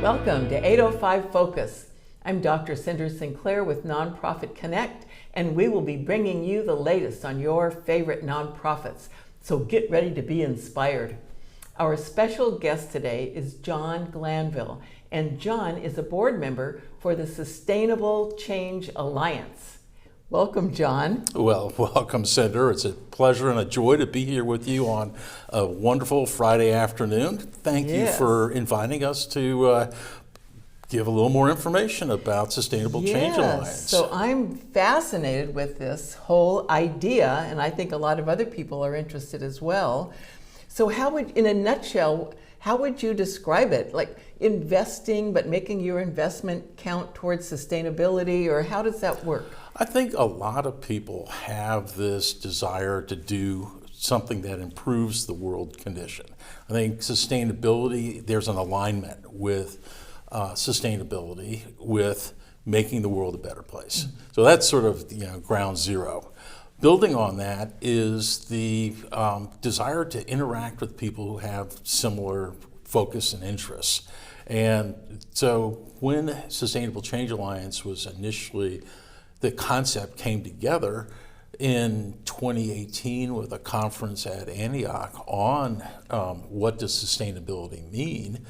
Welcome to 805 Focus. I'm Dr. Cinder Sinclair with Nonprofit Connect, and we will be bringing you the latest on your favorite nonprofits. So get ready to be inspired. Our special guest today is John Glanville, and John is a board member for the Sustainable Change Alliance. Welcome, John. Well, welcome, Cinder. It's a pleasure and a joy to be here with you on a wonderful Friday afternoon. Thank you for inviting us to give a little more information about Sustainable Change Alliance. So I'm fascinated with this whole idea, and I think a lot of other people are interested as well. So in a nutshell, how would you describe it? Like investing, but making your investment count towards sustainability, or how does that work? I think a lot of people have this desire to do something that improves the world condition. I think sustainability, there's an alignment with sustainability with making the world a better place. Mm-hmm. So that's sort of ground zero. Building on that is the desire to interact with people who have similar focus and interests. And so when Sustainable Change Alliance was initially, the concept came together in 2018 with a conference at Antioch on what does sustainability mean.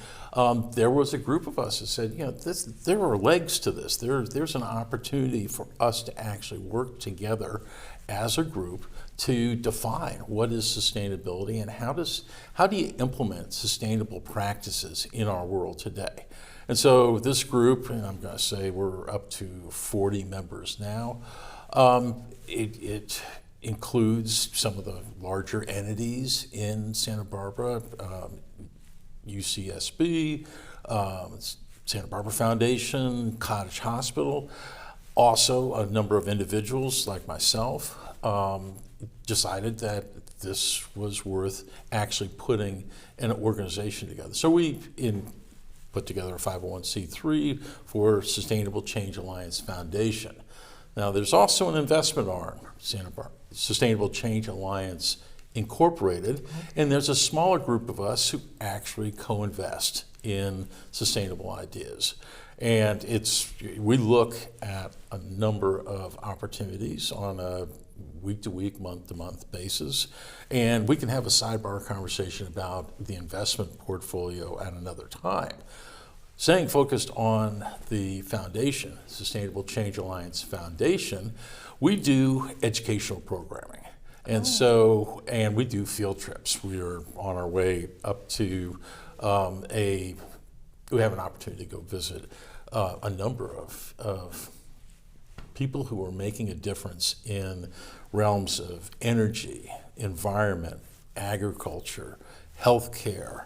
There was a group of us that said, there are legs to this. There's an opportunity for us to actually work together as a group to define what is sustainability and how do you implement sustainable practices in our world today. And so this group, and I'm going to say we're up to 40 members now, it includes some of the larger entities in Santa Barbara, UCSB, Santa Barbara Foundation, Cottage Hospital. Also, a number of individuals like myself decided that this was worth actually putting an organization together. So we put together a 501c3 for Sustainable Change Alliance Foundation. Now, there's also an investment arm, Santa Barbara, Sustainable Change Alliance Incorporated, and there's a smaller group of us who actually co-invest in sustainable ideas. And we look at a number of opportunities on a week-to-week, month-to-month basis, and we can have a sidebar conversation about the investment portfolio at another time. Staying focused on the foundation, Sustainable Change Alliance Foundation, we do educational programming. And and we do field trips. We are on our way up to we have an opportunity to go visit a number of people who are making a difference in realms of energy, environment, agriculture, healthcare,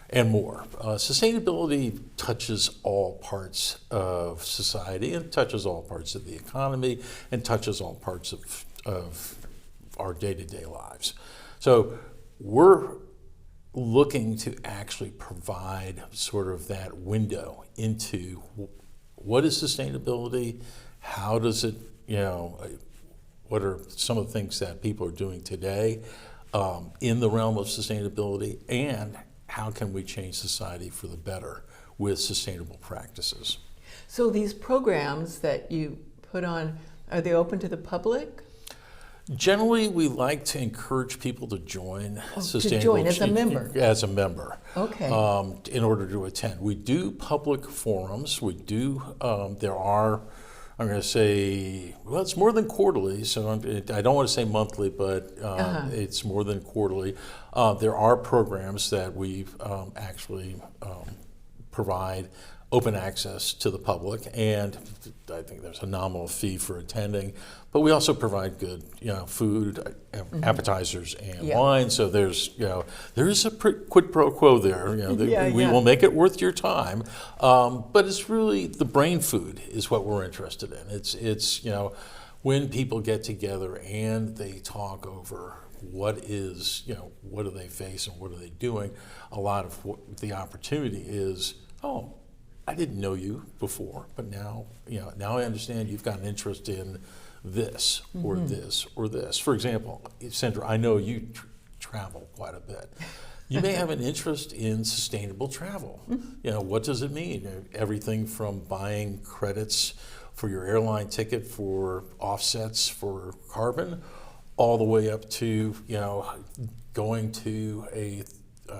and more. Sustainability touches all parts of society and touches all parts of the economy and touches all parts of our day-to-day lives. So we're looking to actually provide sort of that window into what is sustainability, how does it, what are some of the things that people are doing today in the realm of sustainability, and how can we change society for the better with sustainable practices. So these programs that you put on, are they open to the public? Generally, we like to encourage people to join Sustainable To join as a member? As a member. Okay. In order to attend. We do public forums. We do, there are, I'm going to say, well, it's more than quarterly, so I don't want to say monthly, but it's more than quarterly. There are programs that we actually provide open access to the public, and I think there's a nominal fee for attending, but we also provide good, food, appetizers, and wine. So there's, there is a quid pro quo there. We will make it worth your time, but it's really the brain food is what we're interested in. It's when people get together and they talk over what is, what do they face and what are they doing. A lot of what the opportunity is, I didn't know you before, but now, now I understand you've got an interest in this or this or this. For example, Sandra, I know you travel quite a bit. You may have an interest in sustainable travel. What does it mean? Everything from buying credits for your airline ticket for offsets for carbon, all the way up to going to a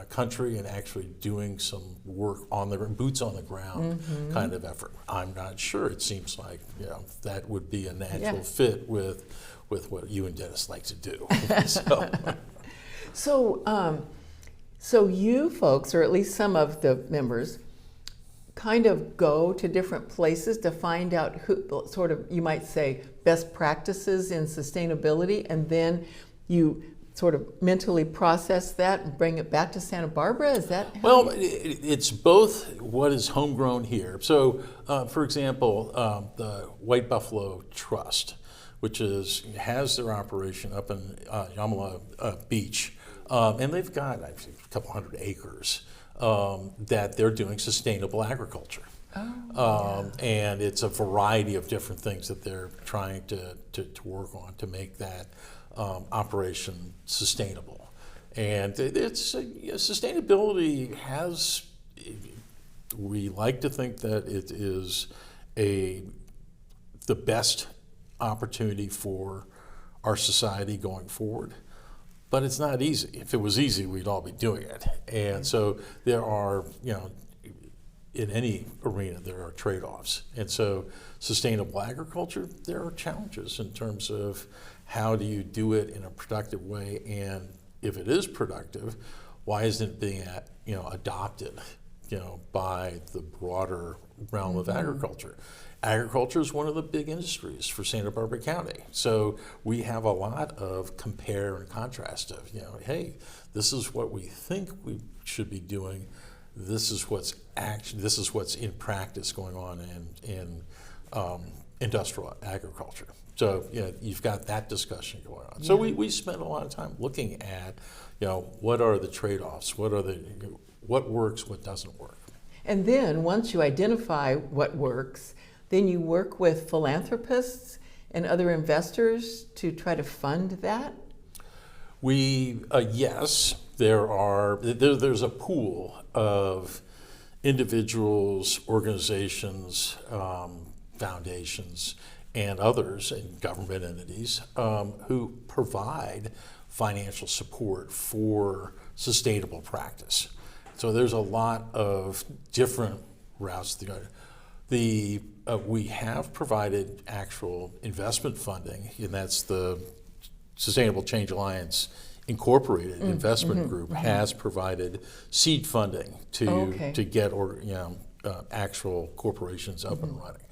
country and actually doing some work on the boots on the ground kind of effort. I'm not sure. It seems like that would be a natural fit with what you and Dennis like to do. So you folks, or at least some of the members, kind of go to different places to find out who, sort of, you might say, best practices in sustainability, and then you sort of mentally process that and bring it back to Santa Barbara? Is that well? It's both what is homegrown here. So, for example, the White Buffalo Trust, which has their operation up in Yamala Beach, and they've got a couple hundred acres that they're doing sustainable agriculture. And it's a variety of different things that they're trying to work on to make that operation sustainable. And sustainability has, we like to think that it is the best opportunity for our society going forward. But it's not easy. If it was easy, we'd all be doing it. And so there are, in any arena, there are trade-offs. And so sustainable agriculture, there are challenges in terms of how do you do it in a productive way, and if it is productive, why isn't it being adopted by the broader realm of agriculture? Agriculture is one of the big industries for Santa Barbara County. So we have a lot of compare and contrast of, hey, this is what we think we should be doing. This is what's in practice going on in industrial agriculture. So you've got that discussion going on. So we spend a lot of time looking at, what are the trade-offs? What works? What doesn't work? And then once you identify what works, then you work with philanthropists and other investors to try to fund that? Yes, there's a pool of individuals, organizations, foundations, and others, and government entities who provide financial support for sustainable practice. So there's a lot of different routes to go. We have provided actual investment funding, and that's the Sustainable Change Alliance Incorporated investment group has provided seed funding to get actual corporations up and running.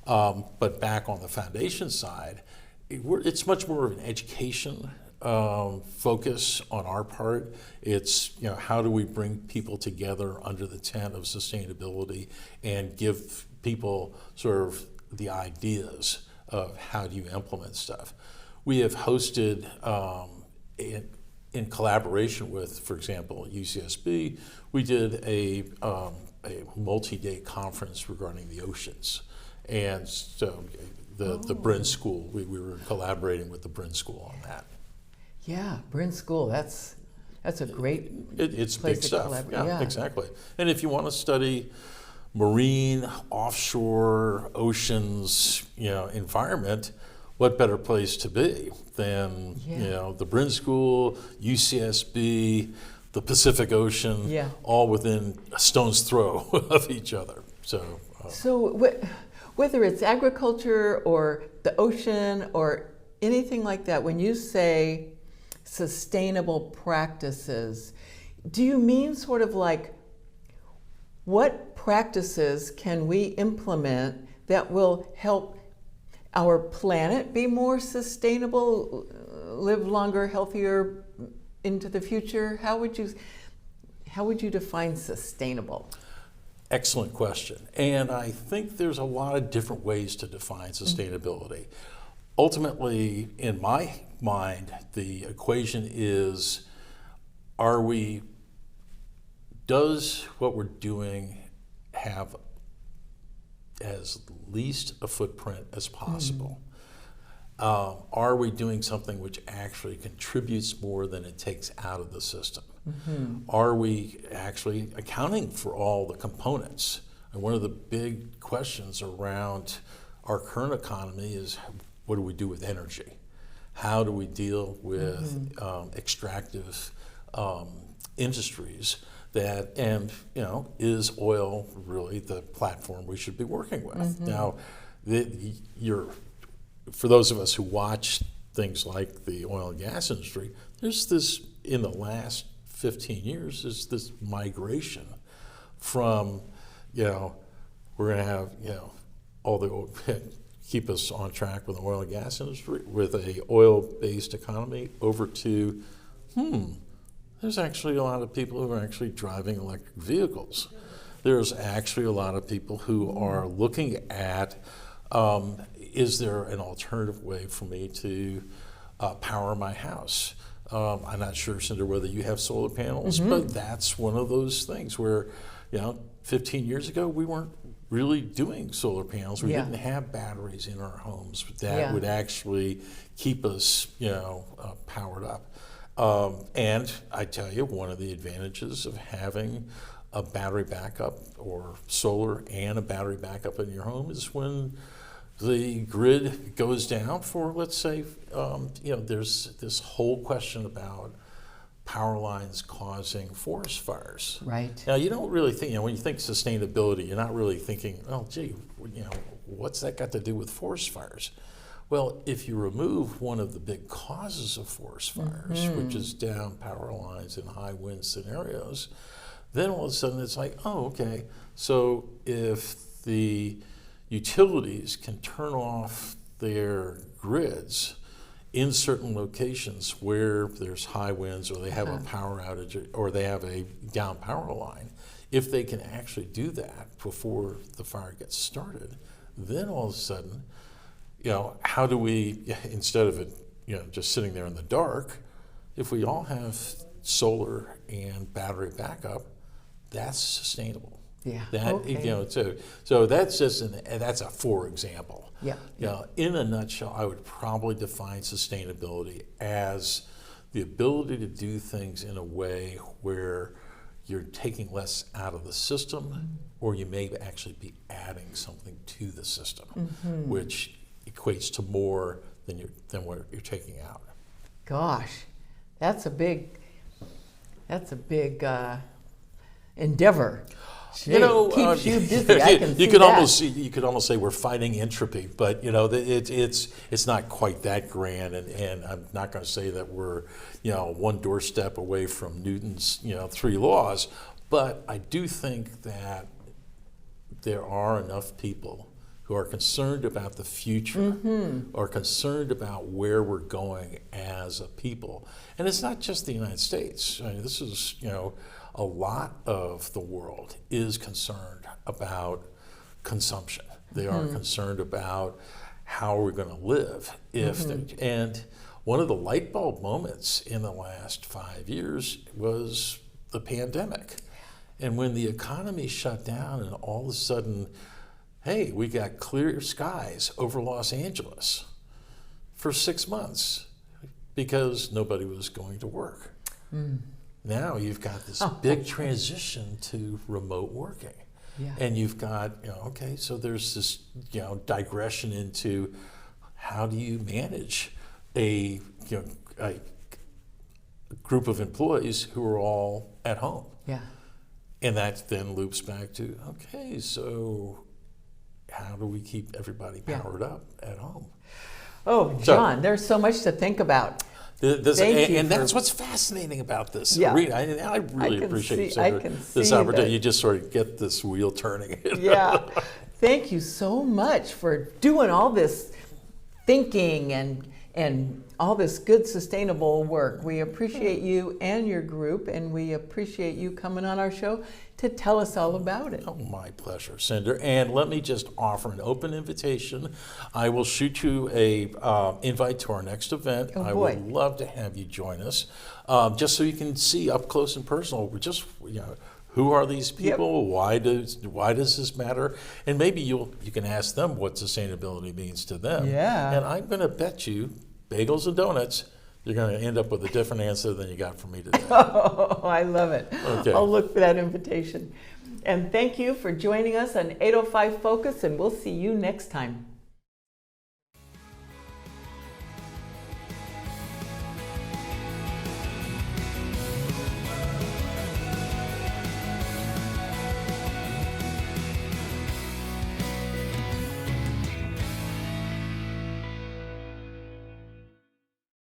But back on the foundation side, it's much more of an education focus on our part. It's how do we bring people together under the tent of sustainability and give people sort of the ideas of how do you implement stuff. We have hosted in collaboration with, for example, UCSB, we did a multi-day conference regarding the oceans. And so the Bryn School, we were collaborating with the Bryn School on that. Yeah, Bryn School, that's a great it's place big to stuff. collaborate. Yeah, exactly. And if you want to study marine, offshore, oceans, environment, what better place to be than the Bryn School, UCSB, the Pacific Ocean, all within a stone's throw of each other. So whether it's agriculture or the ocean or anything like that, when you say sustainable practices, do you mean sort of like what practices can we implement that will help our planet be more sustainable, live longer, healthier into the future? How would you define sustainable? Excellent question. And I think there's a lot of different ways to define sustainability. Ultimately, in my mind, the equation is, does what we're doing have as least a footprint as possible? Are we doing something which actually contributes more than it takes out of the system? Are we actually accounting for all the components? And one of the big questions around our current economy is, what do we do with energy? How do we deal with extractive industries that, and is oil really the platform we should be working with? Now, for those of us who watch things like the oil and gas industry, there's this, in the last 15 years, is this migration from, we're going to have, all the, keep us on track with the oil and gas industry, with a oil-based economy, over to, there's actually a lot of people who are actually driving electric vehicles. There's actually a lot of people who are looking at, is there an alternative way for me to power my house? I'm not sure, Cinder, whether you have solar panels, but that's one of those things where, 15 years ago, we weren't really doing solar panels. We didn't have batteries in our homes that would actually keep us, powered up. And I tell you, one of the advantages of having a battery backup, or solar and a battery backup in your home, is when the grid goes down for, let's say, there's this whole question about power lines causing forest fires. Right. Now, you don't really think, when you think sustainability, you're not really thinking, oh, gee, what's that got to do with forest fires? Well, if you remove one of the big causes of forest fires, which is down power lines in high wind scenarios, then all of a sudden it's like, oh, okay, so if the utilities can turn off their grids in certain locations where there's high winds, or they have a power outage, or they have a down power line, if they can actually do that before the fire gets started, then all of a sudden, how do we, instead of it, just sitting there in the dark, if we all have solar and battery backup, that's sustainable. Yeah. That, okay. So that's just that's a for example. Yeah. In a nutshell, I would probably define sustainability as the ability to do things in a way where you're taking less out of the system, or you may actually be adding something to the system, which equates to more than what you're taking out. Gosh, that's a big endeavor. Gee, keeps you busy. I can see that. You could almost say we're fighting entropy, but it's not quite that grand, and I'm not going to say that we're one doorstep away from Newton's 3 laws, but I do think that there are enough people who are concerned about the future, are concerned about where we're going as a people, and it's not just the United States. I mean, this is a lot of the world is concerned about consumption. They are concerned about how we're going to live. And one of the light bulb moments in the last 5 years was the pandemic. And when the economy shut down and all of a sudden, hey, we got clear skies over Los Angeles for 6 months because nobody was going to work. Now you've got this big transition to remote working. Yeah. And you've got, okay, so there's this, digression into how do you manage a group of employees who are all at home? Yeah. And that then loops back to, okay, so how do we keep everybody powered up at home? Oh, John, there's so much to think about. That's what's fascinating about this arena. I really appreciate this opportunity. You just sort of get this wheel turning. Yeah. Thank you so much for doing all this thinking and all this good sustainable work. We appreciate you and your group, and we appreciate you coming on our show to tell us all about it. Oh, my pleasure, Cinder. And let me just offer an open invitation. I will shoot you a invite to our next event. Oh, boy. I would love to have you join us, just so you can see up close and personal. Just who are these people? Yep. Why does this matter? And maybe you can ask them what sustainability means to them. Yeah. And I'm going to bet you bagels and donuts, you're going to end up with a different answer than you got from me today. Oh, I love it. Okay. I'll look for that invitation. And thank you for joining us on 805 Focus, and we'll see you next time.